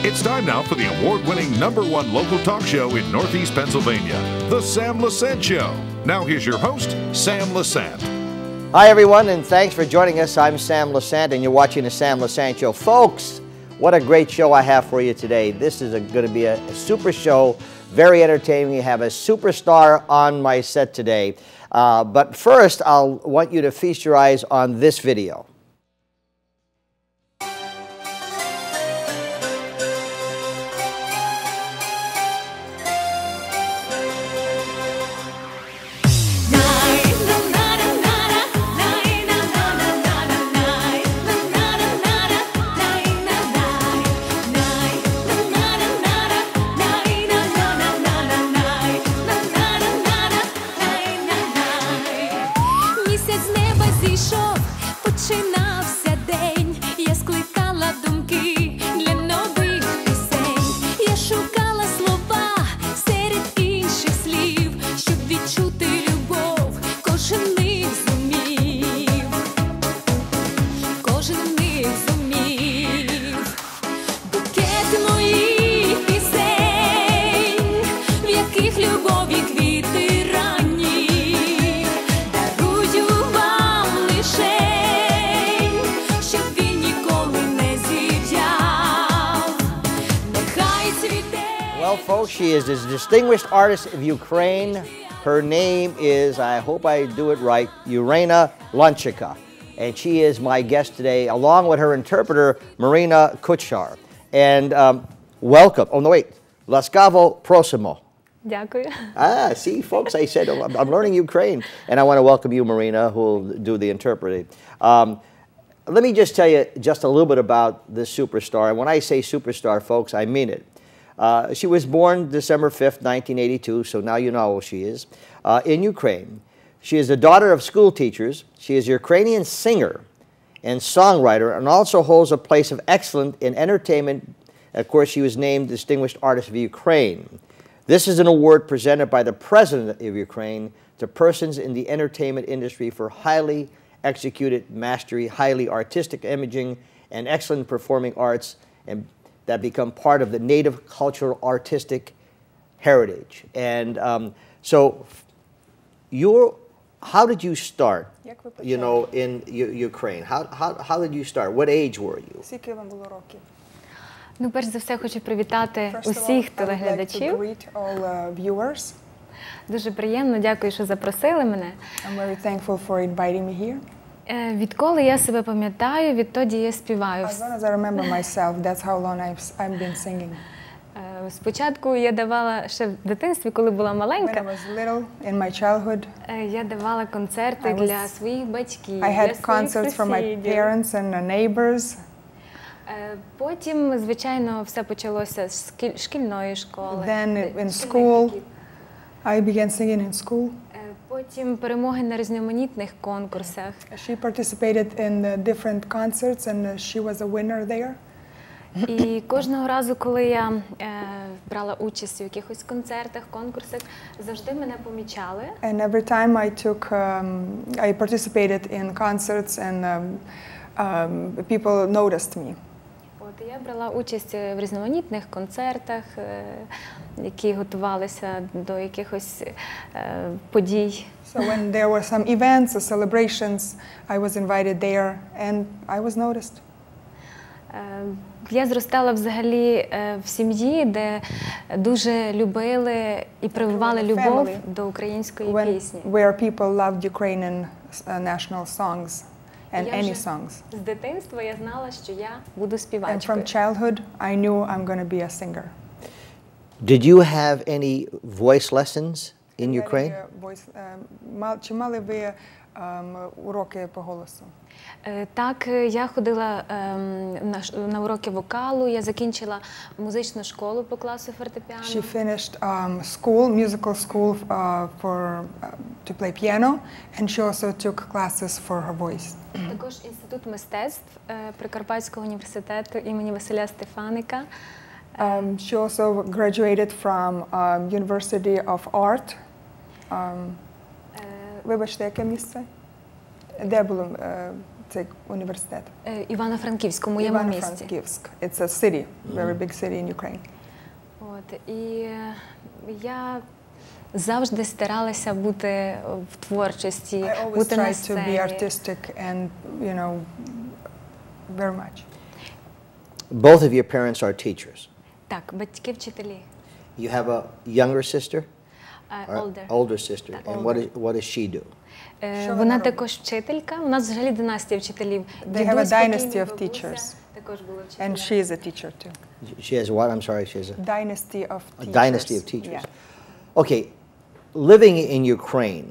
It's time now for the award-winning #1 local talk show in Northeast Pennsylvania, The Sam Lesante Show. Now here's your host, Sam Lesante. Hi everyone, and thanks for joining us. I'm Sam Lesante, and you're watching The Sam Lesante Show. Folks, what a great show I have for you today. This is going to be a super show, very entertaining. We have a superstar on my set today. But first, I'll want you to feast your eyes on this video. Починався день, я скликала думки для нових пісень. Я шукала слова серед інших слів, щоб відчути любов, кожен миг зумів. Кожен миг зумів. Букет моїх пісень, в яких любові квіти ранні, дарую вам лише. Well, folks, she is a distinguished artist of Ukraine. Her name is, I hope I do it right, Iryna Lonchyna. And she is my guest today, along with her interpreter, Iryna Lonchyna. And welcome. Oh, no, wait. Laskavo prosimo. Дякую. Ah, see, folks, I said I'm learning Ukraine. And I want to welcome you, Iryna, who will do the interpreting. Let me just tell you just a little bit about this superstar. And when I say superstar, folks, I mean it. She was born December 5th, 1982, so now you know how old she is, in Ukraine. She is the daughter of school teachers. She is a Ukrainian singer and songwriter, and also holds a place of excellence in entertainment. Of course, she was named Distinguished Artist of Ukraine. This is an award presented by the President of Ukraine to persons in the entertainment industry for highly executed mastery, highly artistic imaging, and excellent performing arts, and that become part of the native cultural artistic heritage. And so how did you start, you know, in Ukraine? How did you start? What age were you? Скільки вам було років? Ну, перш за все, хочу привітати усіх телеглядачів. Дуже приємно, дякую, що запросили мене. I'm very thankful for inviting me here. Відколи я себе пам'ятаю, відтоді я співаю. As long as I remember myself, that's how long I've been singing. Спочатку я давала ще в дитинстві, коли була маленька. When I was little, in my childhood, я давала концерти для своїх батьків, I had concerts for my parents and neighbors. Потім, звичайно, все почалося з шкільної школи. Then in school, I began singing in school. Потім перемоги на різноманітних конкурсах. She participated in the different concerts and she was a winner there. І кожного разу, коли я брала участь у якихось концертах, конкурсах, завжди мене помічали. And every time I participated in concerts and people noticed me. От я брала участь в різноманітних концертах, які готувалися до якихось подій. So when there were some events or celebrations, I was invited there and I was noticed. Я зростала взагалі в сім'ї, де дуже любили і прививали любов до української пісні. Where people loved Ukrainian national songs and any songs. З дитинства я знала, що я буду співачкою. And from childhood, I knew I'm going to be a singer. Did you have any voice lessons in Ukraine? Чи мали ви уроки по голосу? Так, я ходила на уроки вокалу, я закінчила музичну школу по класу фортепіано. She finished school, musical school to play piano, and she also took classes for her voice. Також інститут мистецтв Прикарпатського університету імені Василя Стефаника. She also graduated from University of Art. Вибачте, яке місце? Де було? цей університет? Івано-Франківську, моєму місті. Івано-Франківськ. It's a city, very big city in Ukraine. От, і я завжди старалася бути в творчості, бути на сцені. I always tried to be artistic and, you know, very much. Both of your parents are teachers. Так, батьки вчителі. You have a younger sister? Older. Older sister. And what does she do? Вона також вчителька. У нас взагалі династія вчителів. They have a dynasty of teachers. Також була вчителем. And she is a teacher too. She has what? I'm sorry, she has a Dynasty of teachers. A dynasty of teachers. Yeah. Okay, living in Ukraine,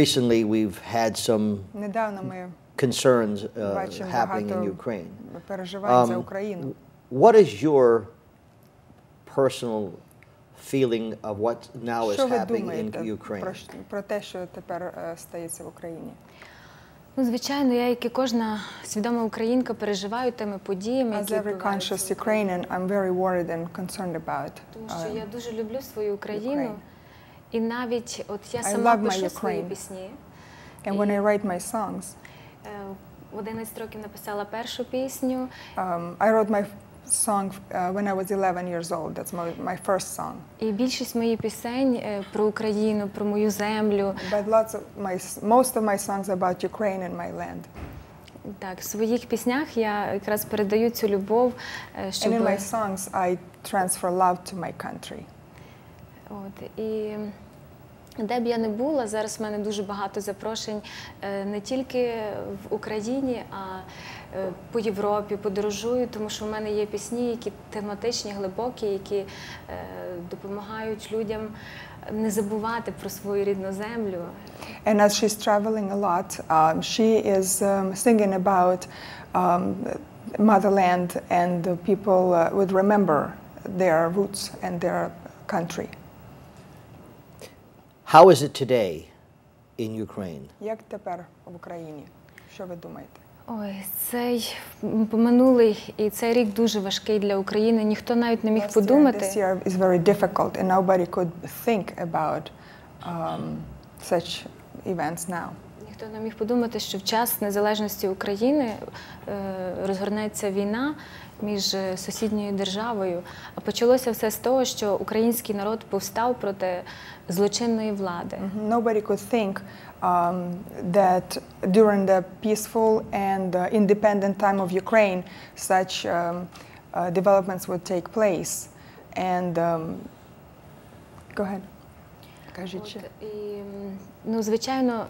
recently we've had some Недавно ми concerns бачимо happening in багато Ukraine. переживань за Україну. What is your personal feeling of what now is Що ви happening in думаєте Ukraine? про те, що тепер стається в Україні? Ну, звичайно, я, як і кожна свідома українка, переживаю тими подіями, As які every відбуваються. conscious Ukrainian, I'm very worried and concerned about Тому що я дуже люблю свою Україну. Ukraine. І навіть от я I сама love my пишу свої Ukraine. пісні. And when I write my songs, В 11 років написала першу пісню. I wrote my song when I was 11 years old. That's my first song. І більшість моїх пісень про Україну, про мою землю. But most of my songs are about Ukraine and my land. Так, в своїх піснях я якраз передаю цю любов, щоб... And in my songs I transfer love to my country. От, і де б я не була, зараз в мене дуже багато запрошень не тільки в Україні, а по Європі, подорожую, тому що в мене є пісні, які тематичні, глибокі, які допомагають людям не забувати про свою рідну землю. And as she's traveling a lot, she is singing about motherland, and people would remember their roots and their country. How is it today in Ukraine? Як тепер в Україні? Що ви думаєте? Ой, цей минулий і цей рік дуже важкий для України. Ніхто навіть не міг подумати. This year is very difficult, and nobody could think about such events now. Ніхто не міг подумати, що в час незалежності України розгорнеться війна між сусідньою державою. А почалося все з того, що український народ повстав проти злочинної влади. Nobody could think that during the peaceful and independent time of Ukraine, such developments would take place. And go ahead. Кажіть ще. Ну, звичайно,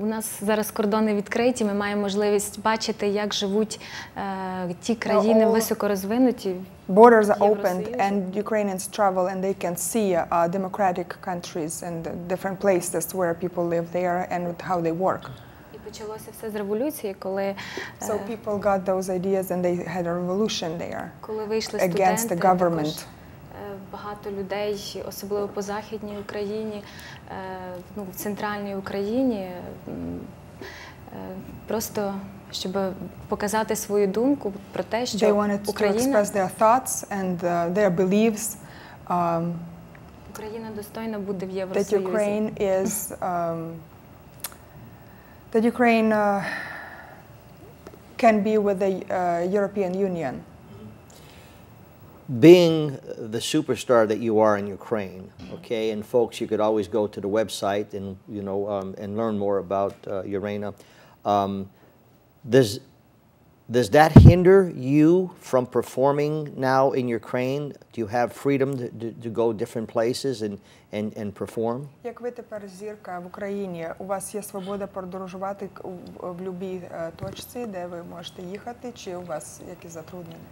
у нас зараз кордони відкриті, ми маємо можливість бачити, як живуть ті країни високорозвинуті. Borders are opened and Ukrainians travel and they can see democratic countries and different places where people live there and how they work. І почалося все з революції, коли So people got those ideas and they had a revolution there коли вийшли against студенти, the government. також багато людей, особливо по Західній Україні, ну, в Центральній Україні, просто щоб показати свою думку про те, що They wanted to Україна, express their thoughts and their beliefs. Україна достойна буде в That Євросоюзі. Ukraine is that Ukraine can be with the European Union. Being the superstar that you are in Ukraine, okay, and folks, you could always go to the website and and learn more about Iryna. Does that hinder you from performing now in Ukraine? Do you have freedom to go different places and perform? Як ви тепер зірка в Україні, у вас є свобода подорожувати в будь-якій точці, де ви можете їхати, чи у вас якісь затруднення?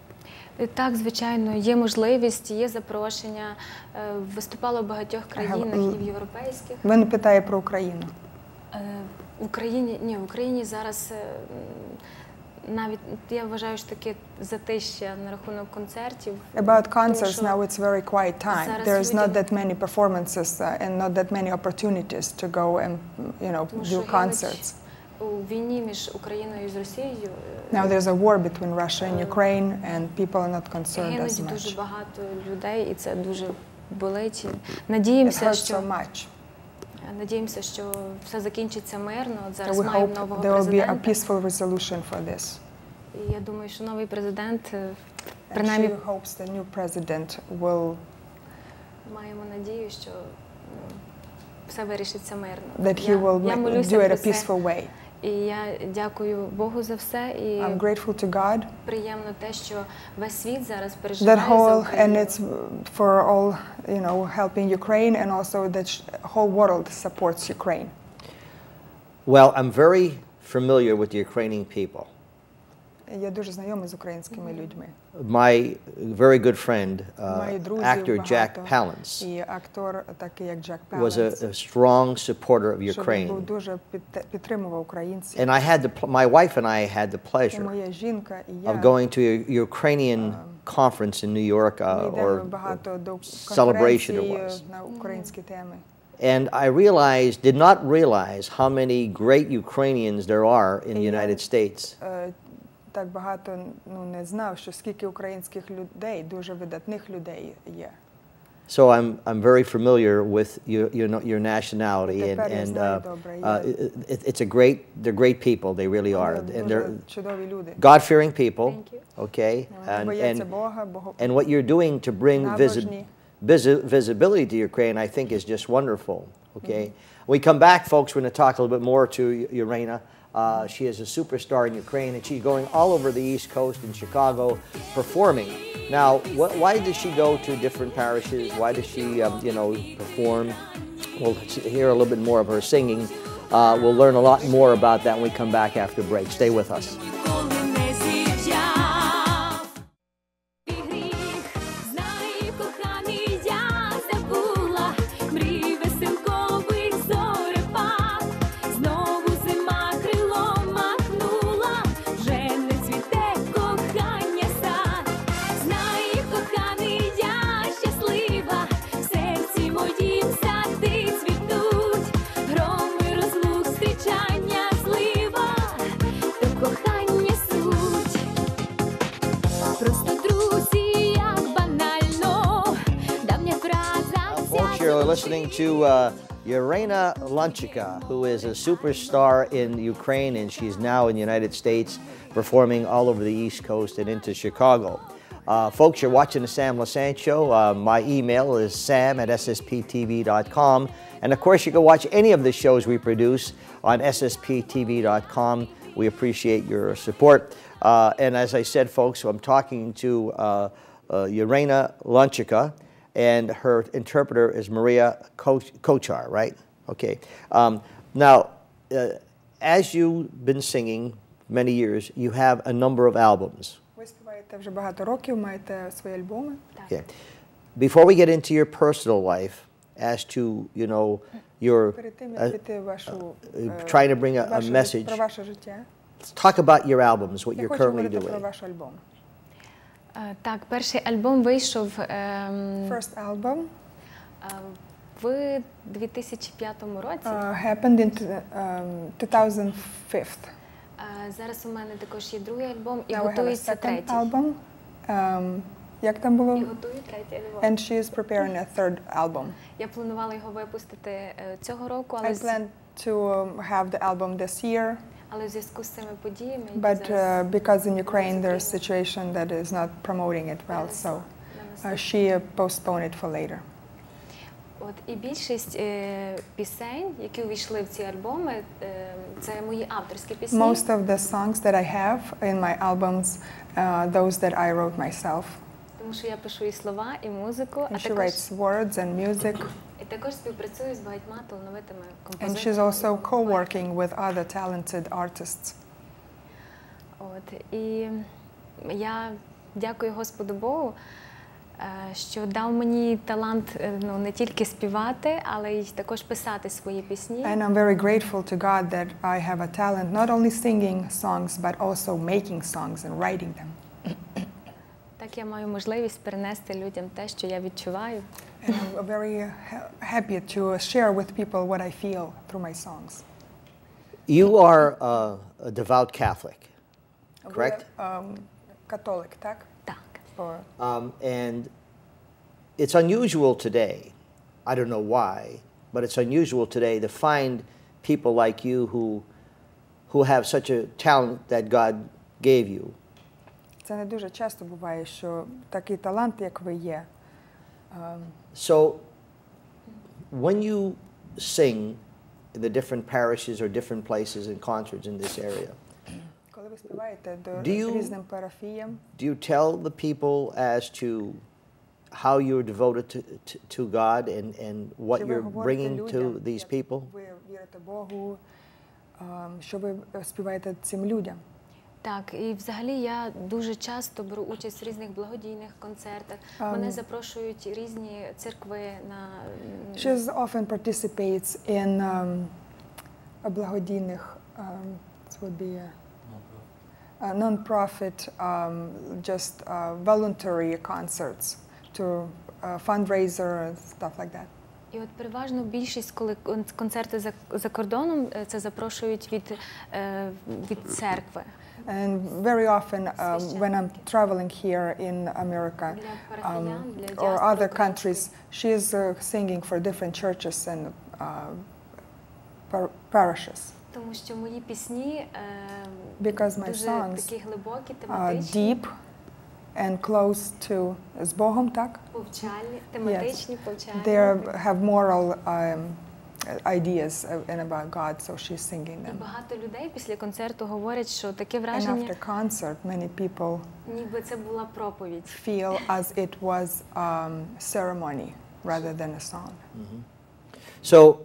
Так, звичайно, є можливість, є запрошення. Виступала в багатьох країнах, і в європейських. Він питає про Україну. В Україні зараз навіть, я вважаю, що таке затища на рахунок концертів. About concerts now it's very quiet time. There is not that many performances and not that many opportunities to go and do concerts. У війні між Україною і Росією Now there's a war between Russia and Ukraine and people are not concerned as гинуть дуже much. багато людей, і це дуже болить. Надіємося, It hurts що so much. Надіємося, що все закінчиться мирно. От зараз We маємо hope нового there will be a президента. peaceful resolution for this. І я думаю, що новий президент, And принаймні, she hopes the new president will, маємо надію, що все вирішиться мирно. that he will Я молюся do it про a це. peaceful way. І я дякую Богу за все. І I'm grateful to God. приємно те, що весь світ зараз переживає That за whole, and Україну. it's for all, you know, helping Ukraine, and also that whole world supports Ukraine. Well, I'm very familiar with the Ukrainian people. Я дуже знайомий з українськими людьми. My very good friend, Мої друзі actor Jack багато. Palance, І актор, такий як Джек was Паланс, a strong supporter of що він був Ukraine. дуже підтримував українців. And I had my wife and I had the І pleasure моя жінка і я of going to a Ukrainian conference in New York ми йдемо or багато до celebration it конференцій was. на українські теми. And I did not realize how many great Ukrainians there are in the United States. Так багато не знав, що скільки українських людей, дуже видатних людей є. So I'm very familiar with your nationality, Тепер я and знаю добре. they're great people. They really are, and Дуже they're чудові люди. God-fearing people. Thank you. Okay, Бояться Бога, and what you're doing to bring набожні. visibility to Ukraine, I think, is just wonderful. Okay, when we come back, folks, we're going to talk a little bit more to Iryna. She is a superstar in Ukraine, and she's going all over the East Coast in Chicago performing. Now, why does she go to different parishes? Why does she, perform? We'll hear a little bit more of her singing. We'll learn a lot more about that when we come back after break. Stay with us. You're listening to Iryna Lonchyna, who is a superstar in Ukraine, and she's now in the United States performing all over the East Coast and into Chicago. Folks, you're watching the Sam Lesante Show. My email is sam@ssptv.com. And of course, you can watch any of the shows we produce on ssptv.com. We appreciate your support. And as I said, folks, I'm talking to Iryna Lonchyna, and her interpreter is Maria Kochar, right? Okay. Now, as you've been singing many years, you have a number of albums. Ви співаєте вже багато років, маєте свої альбоми. Okay. Before we get into your personal life, as to, your Перед тим, як піти вашу trying to bring a message, про ваше життя, let's talk about your albums, what я you're хочу currently говорити про doing. ваш альбом. Так, перший альбом вийшов First album в 2005 році. Happened in 2005. Зараз у мене також є другий альбом і Now we have a готується second третій. album. Як там було? І готую третій альбом. And she is preparing a third album. Я планувала його випустити цього року, I plan to have the album this year, але в зв'язку з цими подіями, які but зараз because in Ukraine there's a situation that is not promoting it well, so she postponed it for later. От і більшість пісень, які увійшли в ці альбоми, це мої авторські пісні. Most of the songs that I have in my albums, those that I wrote myself. Тому що я пишу і слова, і музику, And she writes words and music. І також співпрацюю з багатьма талановитими And композиторами. she's also co-working with other talented artists. От, і я дякую Господу Богу, що дав мені талант не тільки співати, але й також писати свої пісні. And I'm very grateful to God that I have a talent not only singing songs but also making songs and writing them. Так я маю можливість перенести людям те, що я відчуваю. And I'm very happy to share with people what I feel through my songs. You are a devout Catholic, correct? Catholic, так? Так. Or And it's unusual today, I don't know why, but it's unusual today to find people like you who have such a talent that God gave you. Це не дуже часто буває, що такий талант, як ви є. So, when you sing in the different parishes or different places and concerts in this area, Коли ви співаєте до Do you- різним парафіям, do you tell the people as to how you're devoted to God and what чи ви you're говорите bringing людям, to these як people? ви вірите Богу, що ви співаєте цим людям? Так, і взагалі я дуже часто беру участь в різних благодійних концертах. Мене запрошують різні церкви на She often participates in благодійних, this would be a non-profit, just voluntary concerts to fundraiser and stuff like that. І от переважно більшість, коли концерти за кордоном, це запрошують від церкви. And very often, when I'm traveling here in America or other countries, she is singing for different churches and parishes. Тому що мої пісні Because my дуже songs такі глибокі, are тематичні, deep and close to з Богом, так? повчальні, тематичні, повчальні. They have moral ideas and about God, so she's singing І them. багато людей після концерту говорять, що таке And враження, after concert, many people ніби це була проповідь. feel as it was ceremony rather than a song. So,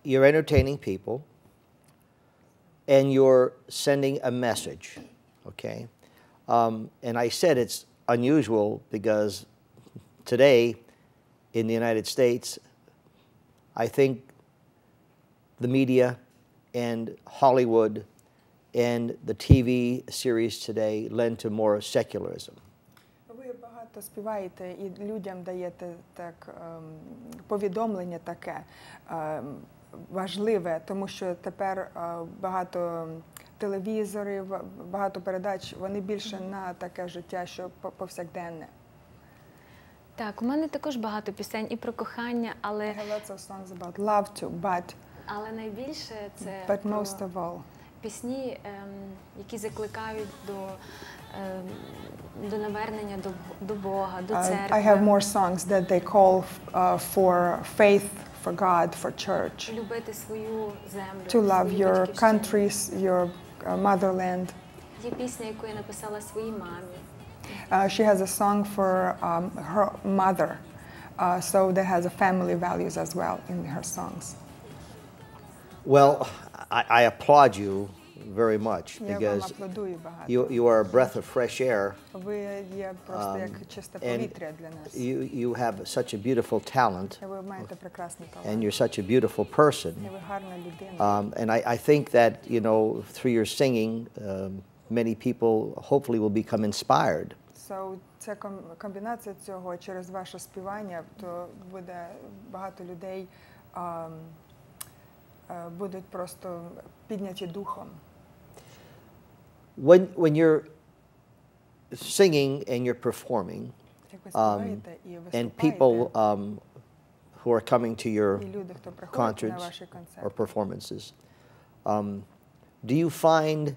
you're entertaining people and you're sending a message, okay? And I said it's unusual because today in the United States, I think the media and Hollywood and the TV series today lend to more secularism. Ви багато співаєте і людям даєте так повідомлення таке важливе, тому що тепер багато телевізорів, багато передач, вони більше на таке життя, що повсякденне. Так, у мене також багато пісень і про кохання, I але have lots of songs about love too, але найбільше це but про most of all, пісні, які закликають до навернення до Бога, до церкви. I have more songs that they call for faith, for God, for church, Любити свою землю, to love свою your батьківщину. countries, your motherland. Є пісня, яку я написала своїй мамі. She has a song for her mother, so that has a family values as well in her songs. Well, I applaud you very much Я вам because аплодую багато. you are a breath of fresh air. Ви є просто як чисте повітря для нас. You have such a beautiful talent, І ви маєте прекрасний and талант. you're such a beautiful person. І ви гарна людина. And I think that, you know, through your singing, many people hopefully will become inspired. So, це комбінація цього через ваше співання, то буде багато людей будуть просто підняті духом. When you're singing and you're performing, Як ви співаєте і and виступаєте, people who are coming to your і люди, хто приходять на concerts ваші концерти, or performances, do you find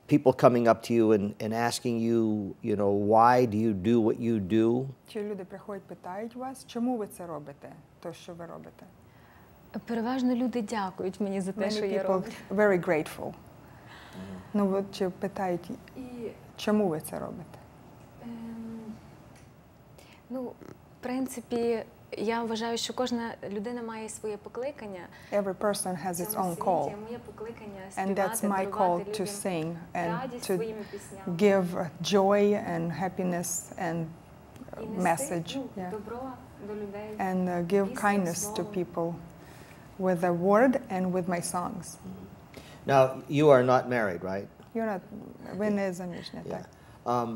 people coming up to you and asking you, you know, why do you do what you do? чи люди приходять, питають вас, чому ви це робите, то, що ви робите? Переважно люди дякують мені за те, що Many я people роблю. very grateful. Ну, от чи питають, І, чому ви це робите? ну, в принципі, я вважаю, що кожна людина має своє покликання. Every person has В its цьому own світі call. моє покликання And that's співати, my call дарувати to людям sing and радість to своїми піснями. give joy and happiness and І нести, message, ну, yeah. добро до людей. And give пісню, kindness to словом. people with a word and with my songs. Now, you are not married, right? You're not, ви не заміжня, Yeah. так?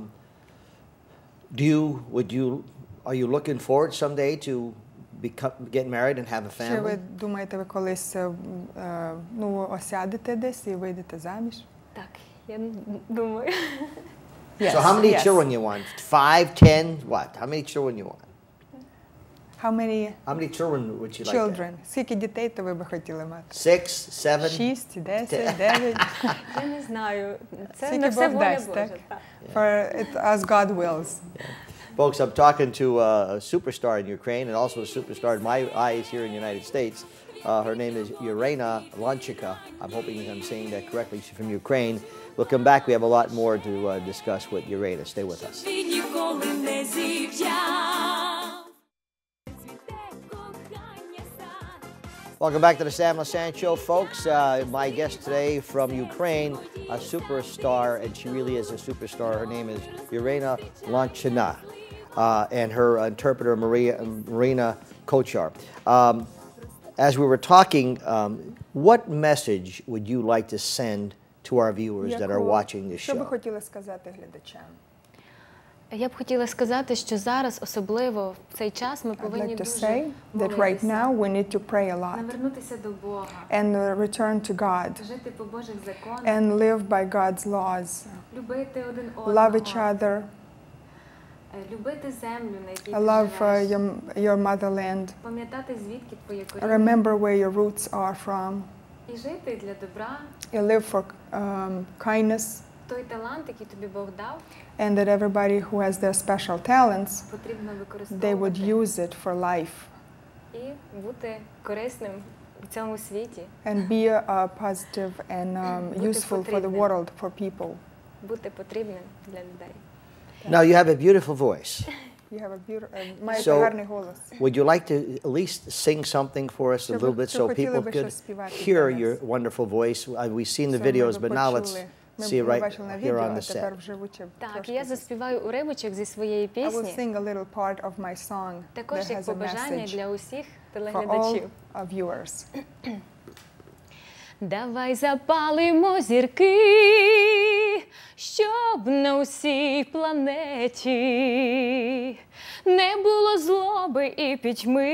Are you looking forward someday to get married and have a Чи ви family? думаєте, ви колись ну, осядете десь і вийдете заміж? Так, я думаю. So how many yes. children you want? 5, 10, what? How many children you want? How many children would you like? children? Скільки дітей то ви би хотіли мати? 6, 7? 6, 10, 9. Я не знаю. Це Скільки на все Бог воля дасть, Божа. так? Так. For it, as God wills. Folks, I'm talking to a superstar in Ukraine and also a superstar in my eyes here in the United States. Her name is Iryna Lonchyna. I'm hoping I'm saying that correctly. She's from Ukraine. We'll come back. We have a lot more to discuss with Iryna. Stay with us. Welcome back to the Sam Lesante Show, folks. My guest today from Ukraine, a superstar, and she really is a superstar. Her name is Iryna Lonchyna, and her interpreter, Marina Kochar. As we were talking, what message would you like to send to our viewers that are watching this Що би show? хотіли сказати глядачам? Я б хотіла сказати, що зараз, особливо в цей час, ми I'd повинні like to дуже say that right now we need to pray a lot навернутися до Бога, and return to God жити по Божих законах, and live by God's laws, любити один love each одного, other, любити землю, на якій ти love живеш, your motherland, пам'ятати, звідки твої коріння, remember where your roots are from, і жити для добра, and live for kindness, той талант, який тобі Бог дав, and that everybody who has their special talents, потрібно they would використовувати use it for life і бути корисним в цьому світі, and be positive and useful for the world, for people. бути потрібним для людей. Now, you have a beautiful voice. You have a beautiful, маєте So, гарний голос. would you like to at least sing something for us a little bit so people could hear your wonderful voice? We've seen the videos, but now let's see it right here on the set. Так, я заспіваю уривочок зі своєї I will пісні, sing a little part of my song також that як has a побажання message для усіх for all телеглядачів. our viewers. Давай запалимо зірки, щоб на усій планеті не було злоби і пітьми,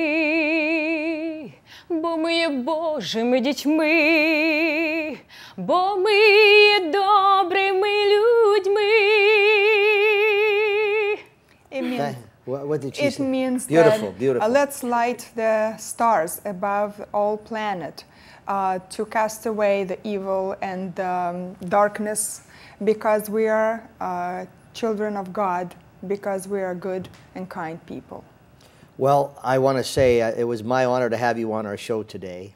бо ми є Божими дітьми, бо ми є добрими людьми. What did she It say? means Beautiful, that beautiful. let's light the stars above all planet to cast away the evil and darkness, because we are children of God, because we are good and kind people. Well, I want to say it was my honor to have you on our show today.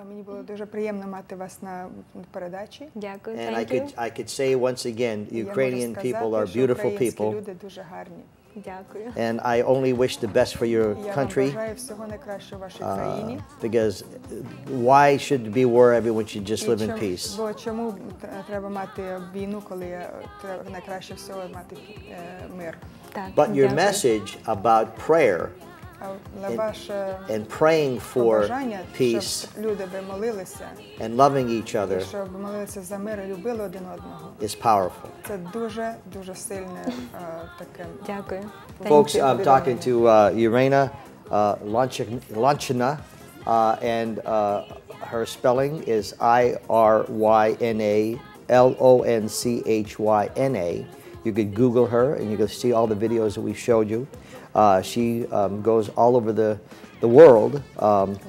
Мені було дуже приємно мати вас на передачі. Дякую, And thank you. I could say once again, Я Ukrainian можу people сказати, are що beautiful українські people. люди дуже гарні. Дякую. And I only wish the best for your Я вам country, бажаю всього найкращого вашій країні. because why should there be war? Everyone should just live in peace. Бо чому треба мати війну, коли треба найкраще всього мати мир? Так, But your дякую. message about prayer Але ваше and praying for побажання, peace щоб люди би молилися, and loving each other щоб молилися за мир і любили один одного. is powerful. Це дуже сильне таке. Дякую. Folks, I'm talking to Iryna Lonchyna, and her spelling is Iryna Lonchyna. You could Google her, and you can see all the videos that we showed you. She goes all over the world.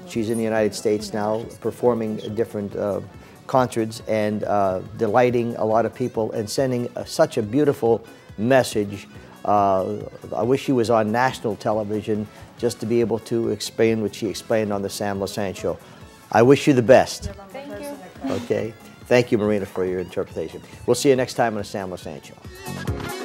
She's in the United States now, performing different concerts and delighting a lot of people and sending such a beautiful message. I wish she was on national television just to be able to explain what she explained on the Sam Lesante Show. I wish you the best. Thank you. Okay. Thank you, Marina, for your interpretation. We'll see you next time on the Sam Lesante Show.